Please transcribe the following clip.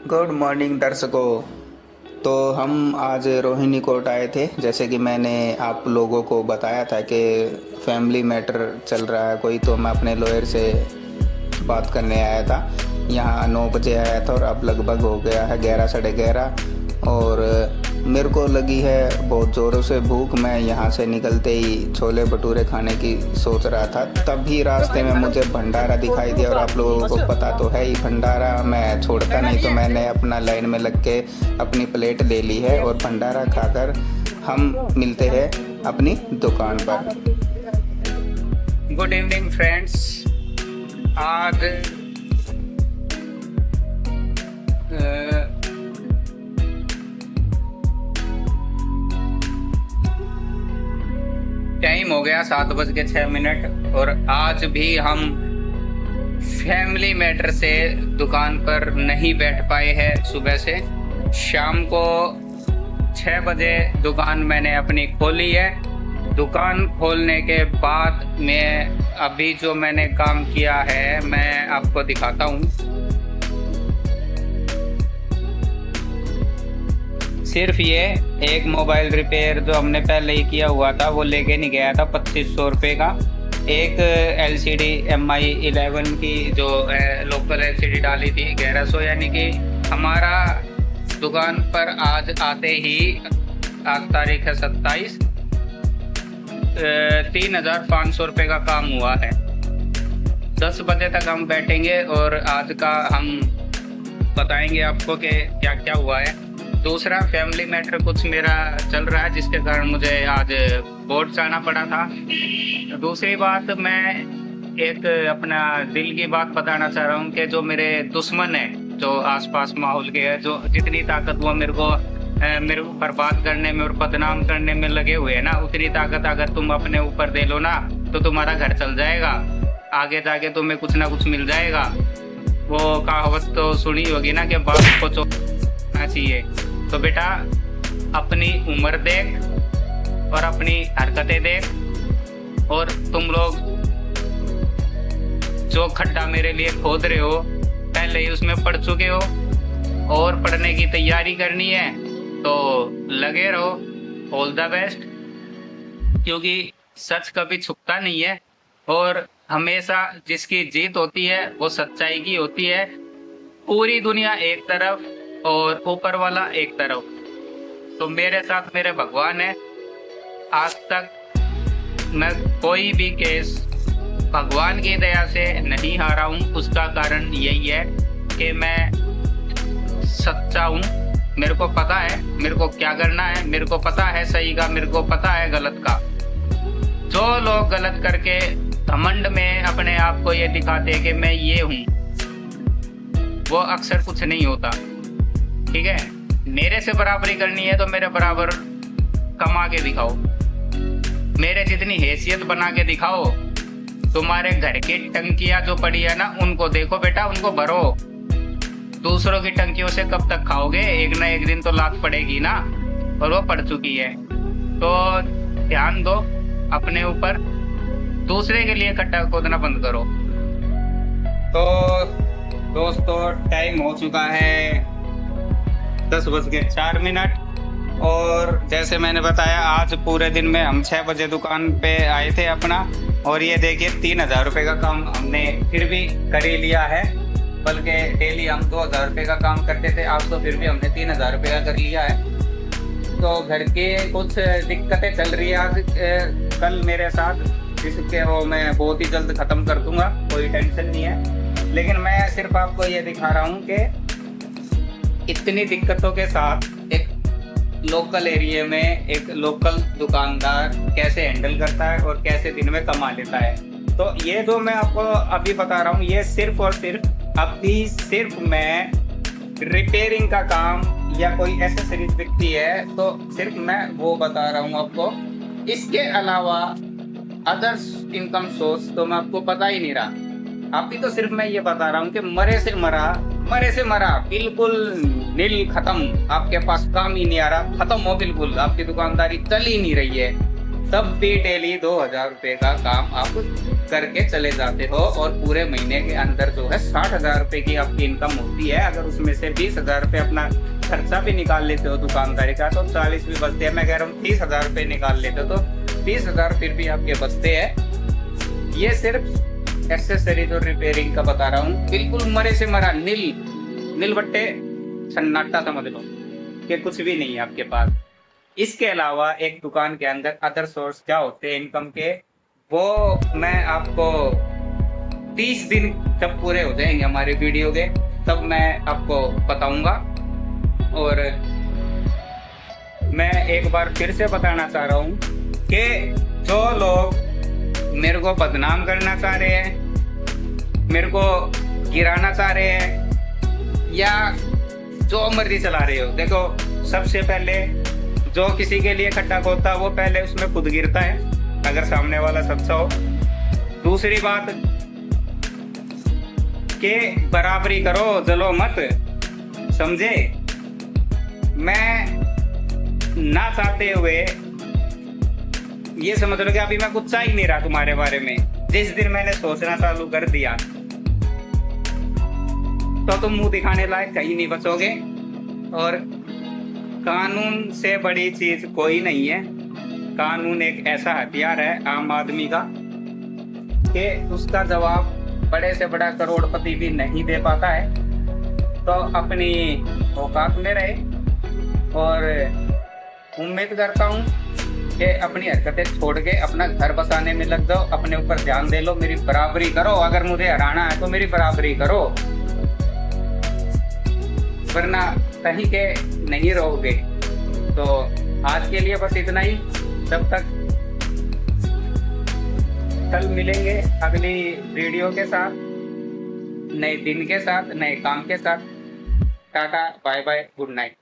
Good morning दर्शकों। तो हम आज रोहिणी कोर्ट आए थे। जैसे कि मैंने आप लोगों को बताया था कि फैमिली मैटर चल रहा है कोई, तो मैं अपने लॉयर से बात करने आया था। यहाँ 9 बजे आया था और अब लगभग हो गया है 11 साढ़े 11 और मेरे को लगी है बहुत ज़ोरों से भूख। मैं यहाँ से निकलते ही छोले भटूरे खाने की सोच रहा था, तभी रास्ते में मुझे भंडारा दिखाई दिया। और आप लोगों को पता तो है ही, भंडारा मैं छोड़ता नहीं, तो मैंने अपना लाइन में लग के अपनी प्लेट ले ली है और भंडारा खाकर हम मिलते हैं अपनी दुकान पर। Good evening friends. आज टाइम हो गया 7:06 और आज भी हम फैमिली मैटर से दुकान पर नहीं बैठ पाए हैं। सुबह से शाम को 6 बजे दुकान मैंने अपनी खोली है। दुकान खोलने के बाद में अभी जो मैंने काम किया है मैं आपको दिखाता हूँ। सिर्फ ये एक मोबाइल रिपेयर जो हमने पहले ही किया हुआ था वो लेके नहीं गया था 2500 रुपये का। एक LCD MI 11 की जो लोकल LCD डाली थी 1100, यानी कि हमारा दुकान पर आज आते ही, आज तारीख है 27, 3500 रुपये का काम हुआ है। 10 बजे तक हम बैठेंगे और आज का हम बताएंगे आपको कि क्या क्या हुआ है। दूसरा फैमिली मैटर कुछ मेरा चल रहा है जिसके कारण मुझे आज कोर्ट जाना पड़ा था। दूसरी बात, मैं एक अपना दिल की बात बताना चाह रहा हूँ कि जो मेरे दुश्मन हैं, जो आसपास माहौल के हैं, जो जितनी ताकत वो मेरे को बर्बाद करने में और बदनाम करने में लगे हुए हैं ना, उतनी ताकत अगर तुम अपने ऊपर दे लो ना तो तुम्हारा घर चल जाएगा। आगे जाके तुम्हें कुछ ना कुछ मिल जाएगा। वो कहावत तो सुनी होगी ना कि बाप को चोना चाहिए। तो बेटा अपनी उम्र देख और अपनी हरकतें देख, और तुम लोग जो खड्डा मेरे लिए खोद रहे हो पहले ही उसमें पढ़ चुके हो और पढ़ने की तैयारी करनी है तो लगे रहो। ऑल द बेस्ट, क्योंकि सच कभी छुपता नहीं है और हमेशा जिसकी जीत होती है वो सच्चाई की होती है। पूरी दुनिया एक तरफ और ऊपर वाला एक तरफ। तो मेरे साथ मेरे भगवान है। आज तक मैं कोई भी केस भगवान की दया से नहीं हारा हूँ। उसका कारण यही है कि मैं सच्चा हूँ। मेरे को पता है मेरे को क्या करना है, मेरे को पता है सही का, मेरे को पता है गलत का। जो लोग गलत करके घमंड में अपने आप को ये दिखाते हैं कि मैं ये हूँ, वो अक्सर कुछ नहीं होता। ठीक है, मेरे से बराबरी करनी है तो मेरे बराबर कमा के दिखाओ, मेरे जितनी हैसियत बना के दिखाओ। तुम्हारे घर की टंकियां जो पड़ी है ना, उनको देखो बेटा, उनको भरो। दूसरों की टंकियों से कब तक खाओगे? एक ना एक दिन तो लात पड़ेगी ना, और वो पड़ चुकी है। तो ध्यान दो अपने ऊपर, दूसरे के लिए खड्डा खोदना बंद करो। तो दोस्तों टाइम हो चुका है 10:04 और जैसे मैंने बताया आज पूरे दिन में हम 6 बजे दुकान पे आए थे अपना, और ये देखिए 3000 रुपये का काम हमने फिर भी कर ही लिया है। बल्कि डेली हम 2000 रुपये का काम करते थे, आज तो फिर भी हमने 3000 रुपये का कर लिया है। तो घर के कुछ दिक्कतें चल रही है आज कल मेरे साथ, जिसके वो मैं बहुत ही जल्द ख़त्म कर दूंगा, कोई टेंशन नहीं है। लेकिन मैं सिर्फ आपको ये दिखा रहा हूँ कि इतनी दिक्कतों के साथ एक लोकल एरिया में एक लोकल दुकानदार कैसे हैंडल करता है और कैसे दिन में कमा लेता है। तो ये जो मैं आपको अभी बता रहा हूँ, ये सिर्फ और सिर्फ मैं रिपेयरिंग का काम या कोई एसेसरीज बिकती है तो सिर्फ मैं वो बता रहा हूँ आपको। इसके अलावा अदर्स इनकम सोर्स तो मैं आपको पता ही नहीं रहा। अभी तो सिर्फ मैं ये बता रहा हूँ कि मरे से मरा बिल्कुल नील खत्म, आपके पास काम ही नहीं आ रहा, खत्म हो बिल्कुल, आपकी दुकानदारी चल ही नहीं रही है। तब भी डेली 2000 रुपये का काम आप करके चले जाते हो और पूरे महीने के अंदर जो है 60,000 रुपये की आपकी इनकम होती है। अगर उसमें से 20,000 रुपये अपना खर्चा भी निकाल लेते हो दुकानदारी का तो 40 भी बचते हैं। मैं कह रहा हूँ 30,000 रुपये निकाल लेते हो तो 30,000 फिर भी आपके बचते हैं। ये सिर्फ एक्सेसरीज और रिपेयरिंग का बता रहा हूँ, बिल्कुल मरे से मरा नील बट्टे सन्नाटा समझ लो कि कुछ भी नहीं है आपके पास। इसके अलावा एक दुकान के अंदर अदर सोर्स क्या होते हैं इनकम के, वो मैं आपको 30 दिन जब पूरे हो जाएंगे हमारे वीडियो के तब मैं आपको बताऊंगा। और मैं एक बार फिर से बताना चाह रहा हूँ कि जो लोग मेरे को बदनाम करना चाह रहे हैं, मेरे को गिराना चाह रहे हैं या जो मर्जी चला रहे हो, देखो सबसे पहले जो किसी के लिए खड्डा खोदता है वो पहले उसमें खुद गिरता है अगर सामने वाला सच्चा हो। दूसरी बात के बराबरी करो, जलो मत, समझे। मैं ना चाहते हुए ये समझ लो कि अभी मैं कुछ चाह ही नहीं रहा तुम्हारे बारे में। जिस दिन मैंने सोचना चालू कर दिया तो तुम मुंह दिखाने लायक कहीं नहीं बचोगे। और कानून से बड़ी चीज कोई नहीं है। कानून एक ऐसा हथियार है आम आदमी का कि उसका जवाब बड़े से बड़ा करोड़पति भी नहीं दे पाता है। तो अपनी औकात में रहे और उम्मीद करता हूँ कि अपनी हरकतें छोड़ के अपना घर बसाने में लग जाओ, अपने ऊपर ध्यान दे लो, मेरी बराबरी करो। अगर मुझे हराना है तो मेरी बराबरी करो, वरना कहीं के नहीं रहोगे। तो आज के लिए बस इतना ही। तब तक कल मिलेंगे अगली वीडियो के साथ, नए दिन के साथ, नए काम के साथ। Tata, bye bye, good night.